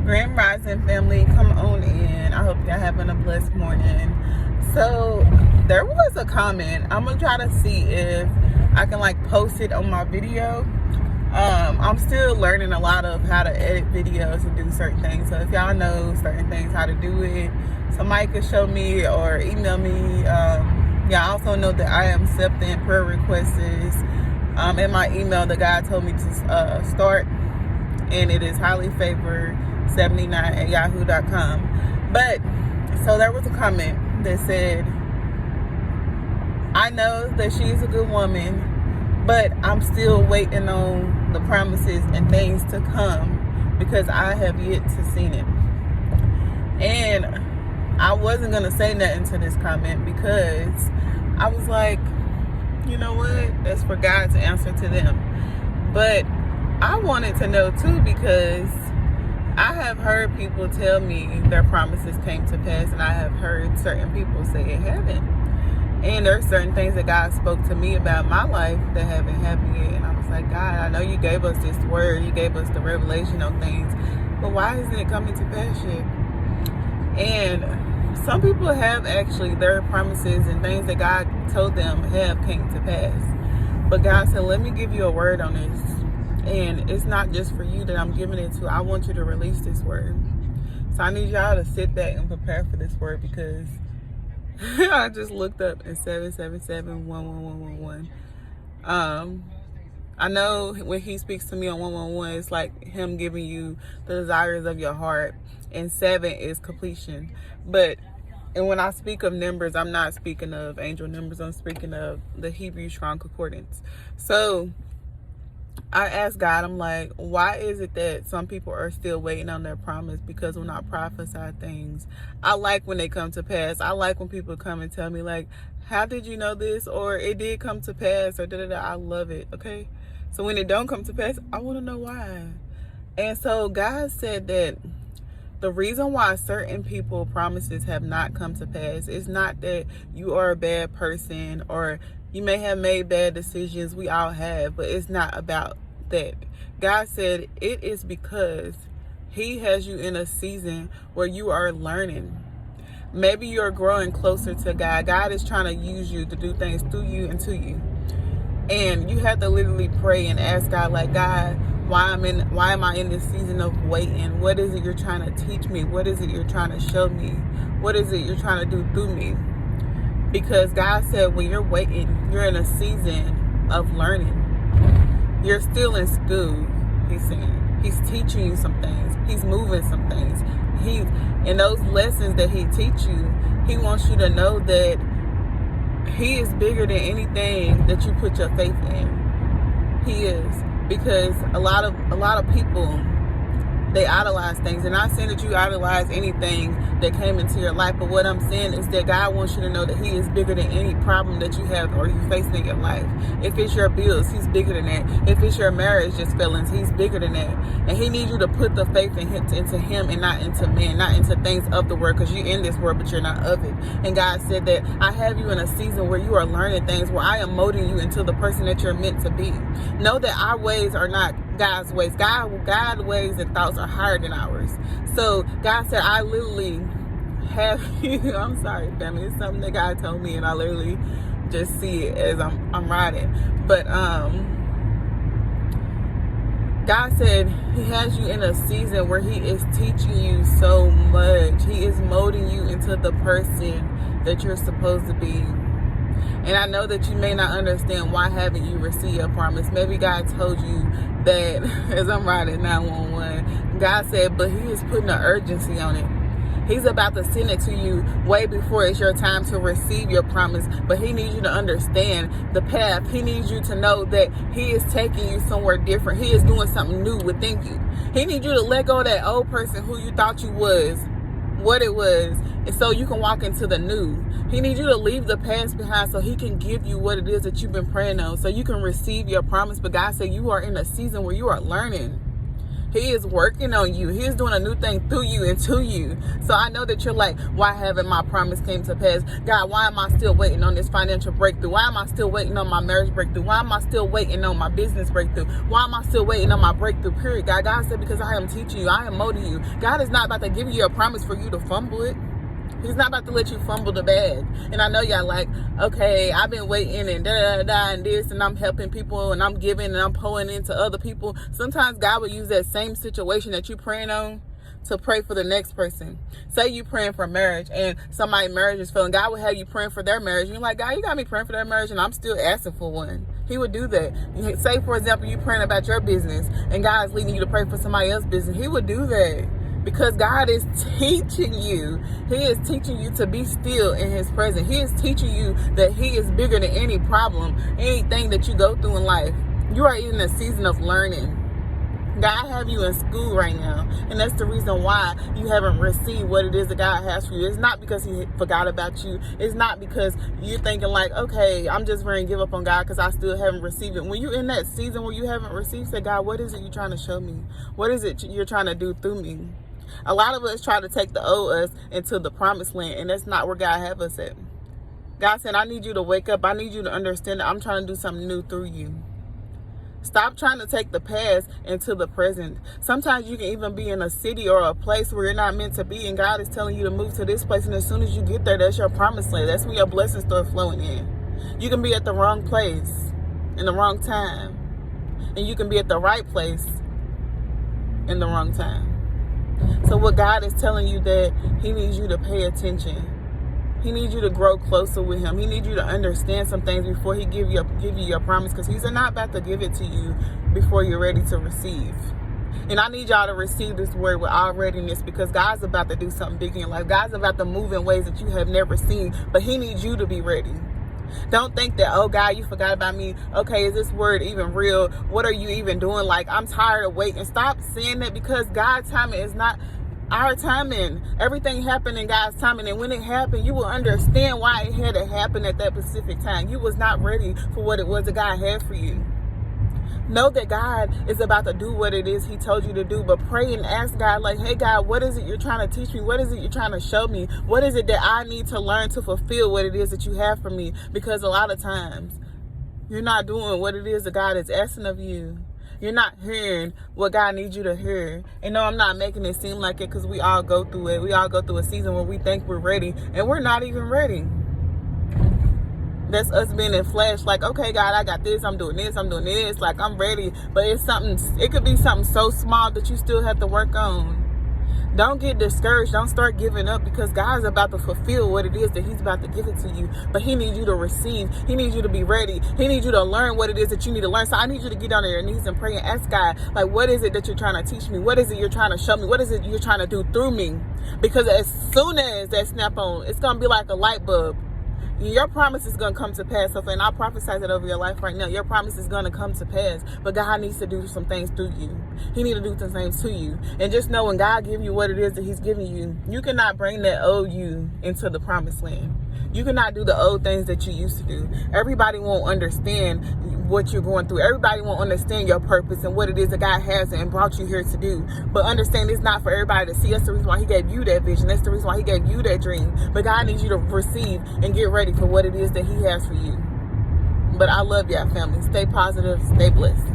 Grand Rising family, come on in. I hope y'all having a blessed morning. So there was a comment. I'm gonna try to see if I can post it on my video. I'm still learning a lot of how to edit videos and do certain things. So if y'all know certain things how to do it, somebody could show me or email me. Y'all also know that I am accepting prayer requests. In my email, the guy told me to start, and it is highly favored 79@yahoo.com. But so there was a comment that said, I know that she is a good woman, but I'm still waiting on the promises and things to come because I have yet to see it. And I wasn't gonna say nothing to this comment because I was like, you know what, that's for God to answer to them. But I wanted to know too, because I have heard people tell me their promises came to pass, and I have heard certain people say it haven't. And there's certain things that God spoke to me about my life that haven't happened yet. And I was like, God, I know you gave us this word, you gave us the revelation on things, but why isn't it coming to pass yet? And some people have actually, their promises and things that God told them have came to pass. But God said, let me give you a word on this. And it's not just for you that I'm giving it to. I want you to release this word. So I need y'all to sit back and prepare for this word, because I just looked up and 777-11111. I know when he speaks to me on 111, it's like him giving you the desires of your heart. And 7 is completion. And when I speak of numbers, I'm not speaking of angel numbers. I'm speaking of the Hebrew Strong Concordance. So I asked God, I'm like, why is it that some people are still waiting on their promise? Because when I prophesy things, I like when they come to pass. I like when people come and tell me, like, how did you know this? Or it did come to pass, or da-da-da. I love it, okay? So when it don't come to pass, I want to know why. And so God said that the reason why certain people promises have not come to pass is not that you are a bad person or you may have made bad decisions. We all have, but it's not about that. God said it is because he has you in a season where you are learning. Maybe you're growing closer to God. God is trying to use you to do things through you and to you. And you have to literally pray and ask God, like, God, why am I in this season of waiting? What is it you're trying to teach me? What is it you're trying to show me? What is it you're trying to do through me? Because God said when you're waiting, you're in a season of learning. You're still in school, he's saying. He's teaching you some things. He's moving some things. In those lessons that he teach you, he wants you to know that he is bigger than anything that you put your faith in. He is. Because a lot of people, they idolize things. And I'm not saying that you idolize anything that came into your life, but what I'm saying is that God wants you to know that he is bigger than any problem that you have or you're facing in your life. If it's your bills, he's bigger than that. If it's your marriage just feelings, he's bigger than that. And he needs you to put the faith into him and not into man, not into things of the world, because you're in this world, but you're not of it. And God said that I have you in a season where you are learning things, where I am molding you into the person that you're meant to be. Know that our ways are not God's ways. God's ways and thoughts are higher than ours. So God said, I literally have you. I'm sorry, family. It's something that God told me, and I literally just see it as I'm riding. But God said he has you in a season where he is teaching you so much. He is molding you into the person that you're supposed to be. And I know that you may not understand why haven't you received your promise. Maybe God told you that, as I'm riding 911, God said, but he is putting an urgency on it. He's about to send it to you way before it's your time to receive your promise. But he needs you to understand the path. He needs you to know that he is taking you somewhere different. He is doing something new within you. He needs you to let go of that old person who you thought you was, what it was, and so you can walk into the new. He needs you to leave the past behind so he can give you what it is that you've been praying on, so you can receive your promise. But God said you are in a season where you are learning. He is working on you. He is doing a new thing through you and to you. So I know that you're like, why haven't my promise came to pass? God, why am I still waiting on this financial breakthrough? Why am I still waiting on my marriage breakthrough? Why am I still waiting on my business breakthrough? Why am I still waiting on my breakthrough, period? God said, because I am teaching you. I am molding you. God is not about to give you a promise for you to fumble it. He's not about to let you fumble the bag. And I know y'all like, okay, I've been waiting and and this, and I'm helping people and I'm giving and I'm pouring into other people. Sometimes God will use that same situation that you're praying on to pray for the next person. Say you praying for marriage and somebody's marriage is failing. God will have you praying for their marriage. You're like, God, you got me praying for their marriage and I'm still asking for one. He would do that. Say, for example, you praying about your business and God's leading you to pray for somebody else's business. He would do that. Because God is teaching you. He is teaching you to be still in his presence. He is teaching you that he is bigger than any problem, anything that you go through in life. You are in a season of learning. God have you in school right now. And that's the reason why you haven't received what it is that God has for you. It's not because he forgot about you. It's not because you're thinking like, okay, I'm just ready to give up on God because I still haven't received it. When you're in that season where you haven't received, say, God, what is it you're trying to show me? What is it you're trying to do through me? A lot of us try to take the old us into the promised land, and that's not where God have us at. God said, I need you to wake up. I need you to understand that I'm trying to do something new through you. Stop trying to take the past into the present. Sometimes you can even be in a city or a place where you're not meant to be, and God is telling you to move to this place, and as soon as you get there, that's your promised land. That's when your blessings start flowing in. You can be at the wrong place in the wrong time, and you can be at the right place in the wrong time. So what God is telling you that he needs you to pay attention. He needs you to grow closer with him. He needs you to understand some things before he give you your promise, because he's not about to give it to you before you're ready to receive. And I need y'all to receive this word with all readiness, because God's about to do something big in your life. God's about to move in ways that you have never seen, but he needs you to be ready. Don't think that, oh God, you forgot about me. Okay, is this word even real? What are you even doing? Like, I'm tired of waiting. Stop saying that, because God's timing is not our timing. Everything happened in God's timing, and when it happened, you will understand why it had to happen at that specific time. You was not ready for what it was that God had for you. Know that God is about to do what it is he told you to do, but pray and ask God, like, hey God, what is it you're trying to teach me? What is it you're trying to show me? What is it that I need to learn to fulfill what it is that you have for me? Because a lot of times you're not doing what it is that God is asking of you. You're not hearing what God needs you to hear. And no, I'm not making it seem like it, because we all go through it. We all go through a season where we think we're ready and we're not even ready. That's us being in flesh, like, okay, God, I got this, I'm doing this, like, I'm ready. But it could be something so small that you still have to work on. Don't get discouraged. Don't start giving up, because God's about to fulfill what it is that he's about to give it to you. But he needs you to receive. He needs you to be ready. He needs you to learn what it is that you need to learn. So I need you to get down on your knees and pray and ask God, like, what is it that you're trying to teach me? What is it you're trying to show me? What is it you're trying to do through me? Because as soon as that snap on, it's going to be like a light bulb. Your promise is going to come to pass. And I prophesy that over your life right now. Your promise is going to come to pass. But God needs to do some things through you. He needs to do some things to you. And just know, when God gives you what it is that he's giving you, you cannot bring that old you into the promised land. You cannot do the old things that you used to do. Everybody won't understand what you're going through. Everybody won't understand your purpose and what it is that God has and brought you here to do. But understand, it's not for everybody to see. That's the reason why he gave you that vision. That's the reason why he gave you that dream. But God needs you to receive and get ready for what it is that he has for you. But I love y'all, family. Stay positive. Stay blessed.